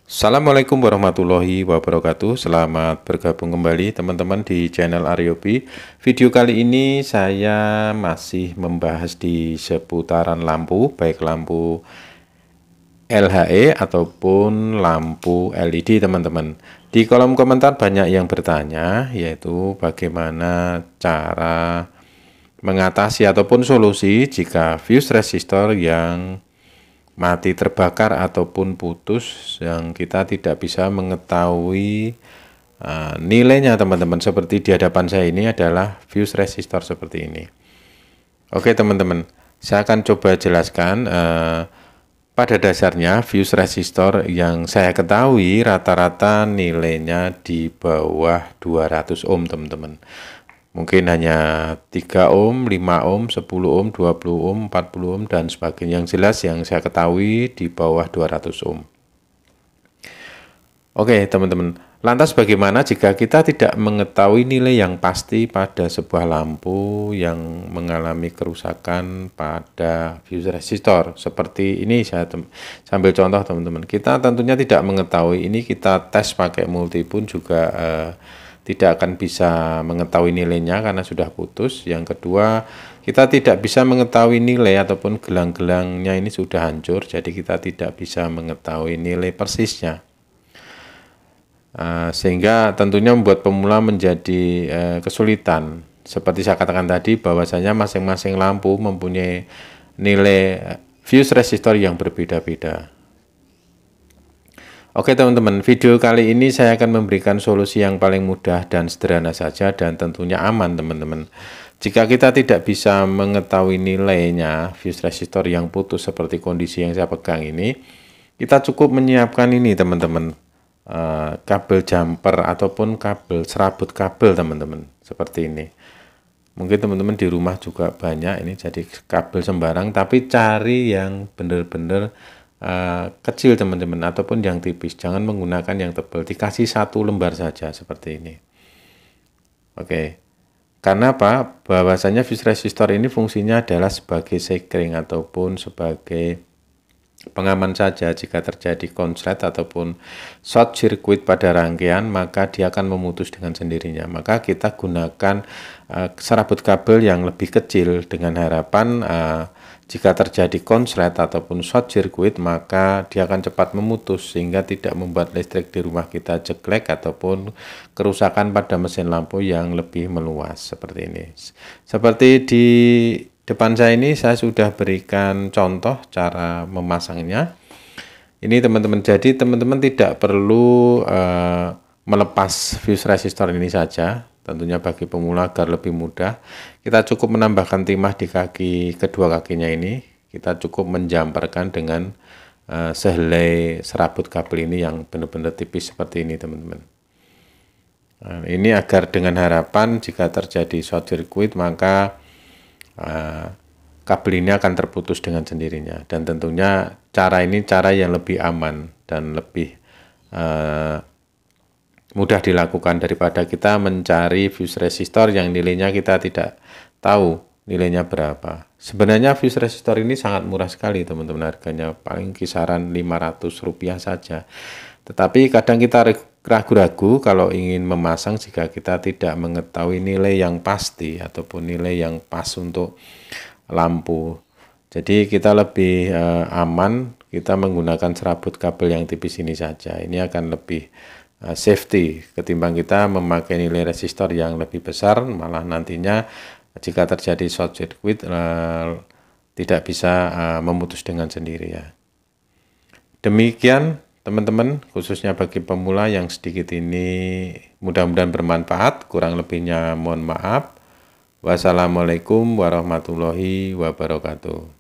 Assalamualaikum warahmatullahi wabarakatuh. Selamat bergabung kembali teman-teman di channel Aryobi. Video kali ini saya masih membahas di seputaran lampu, baik lampu LHE ataupun lampu LED teman-teman. Di kolom komentar banyak yang bertanya, yaitu bagaimana cara mengatasi ataupun solusi jika fuse resistor yang mati terbakar ataupun putus yang kita tidak bisa mengetahui nilainya teman-teman. Seperti di hadapan saya ini adalah fuse resistor seperti ini. Oke teman-teman, saya akan coba jelaskan. Pada dasarnya fuse resistor yang saya ketahui rata-rata nilainya di bawah 200 ohm teman-teman. Mungkin hanya 3 ohm, 5 ohm, 10 ohm, 20 ohm, 40 ohm, dan sebagainya. Yang jelas yang saya ketahui di bawah 200 ohm. Oke teman-teman, lantas bagaimana jika kita tidak mengetahui nilai yang pasti pada sebuah lampu yang mengalami kerusakan pada fuse resistor? Seperti ini saya sambil contoh teman-teman. Kita tentunya tidak mengetahui, ini kita tes pakai multi pun juga tidak akan bisa mengetahui nilainya karena sudah putus. Yang kedua, kita tidak bisa mengetahui nilai ataupun gelang-gelangnya ini sudah hancur, jadi kita tidak bisa mengetahui nilai persisnya. Sehingga tentunya membuat pemula menjadi kesulitan. Seperti saya katakan tadi, bahwasanya masing-masing lampu mempunyai nilai fuse resistor yang berbeda-beda. Oke teman-teman, video kali ini saya akan memberikan solusi yang paling mudah dan sederhana saja dan tentunya aman teman-teman. Jika kita tidak bisa mengetahui nilainya fuse resistor yang putus seperti kondisi yang saya pegang ini, kita cukup menyiapkan ini teman-teman, kabel jumper ataupun kabel serabut kabel teman-teman, seperti ini. Mungkin teman-teman di rumah juga banyak ini, jadi kabel sembarang, tapi cari yang benar-benar kecil teman-teman ataupun yang tipis, jangan menggunakan yang tebal, dikasih satu lembar saja seperti ini. Oke, karena apa? Bahwasanya fuse resistor ini fungsinya adalah sebagai sekring ataupun sebagai pengaman saja. Jika terjadi konslet ataupun short circuit pada rangkaian, maka dia akan memutus dengan sendirinya. Maka kita gunakan serabut kabel yang lebih kecil dengan harapan jika terjadi konslet ataupun short circuit, maka dia akan cepat memutus sehingga tidak membuat listrik di rumah kita jelek ataupun kerusakan pada mesin lampu yang lebih meluas seperti ini. Seperti di depan saya ini saya sudah berikan contoh cara memasangnya. Ini teman-teman, jadi teman-teman tidak perlu melepas fuse resistor ini saja. Tentunya bagi pemula agar lebih mudah, kita cukup menambahkan timah di kaki kedua kakinya ini. Kita cukup menjamperkan dengan sehelai serabut kabel ini yang benar-benar tipis seperti ini teman-teman. Nah, ini agar dengan harapan jika terjadi short circuit maka kabel ini akan terputus dengan sendirinya. Dan tentunya cara ini cara yang lebih aman dan lebih mudah dilakukan daripada kita mencari fuse resistor yang nilainya kita tidak tahu nilainya berapa. Sebenarnya fuse resistor ini sangat murah sekali teman-teman, harganya paling kisaran Rp500 saja. Tetapi kadang kita ragu-ragu kalau ingin memasang jika kita tidak mengetahui nilai yang pasti ataupun nilai yang pas untuk lampu. Jadi kita lebih aman kita menggunakan serabut kabel yang tipis ini saja. Ini akan lebih safety ketimbang kita memakai nilai resistor yang lebih besar, malah nantinya jika terjadi short circuit tidak bisa memutus dengan sendiri ya. Demikian teman-teman, khususnya bagi pemula yang sedikit ini mudah-mudahan bermanfaat, kurang lebihnya mohon maaf. Wassalamualaikum warahmatullahi wabarakatuh.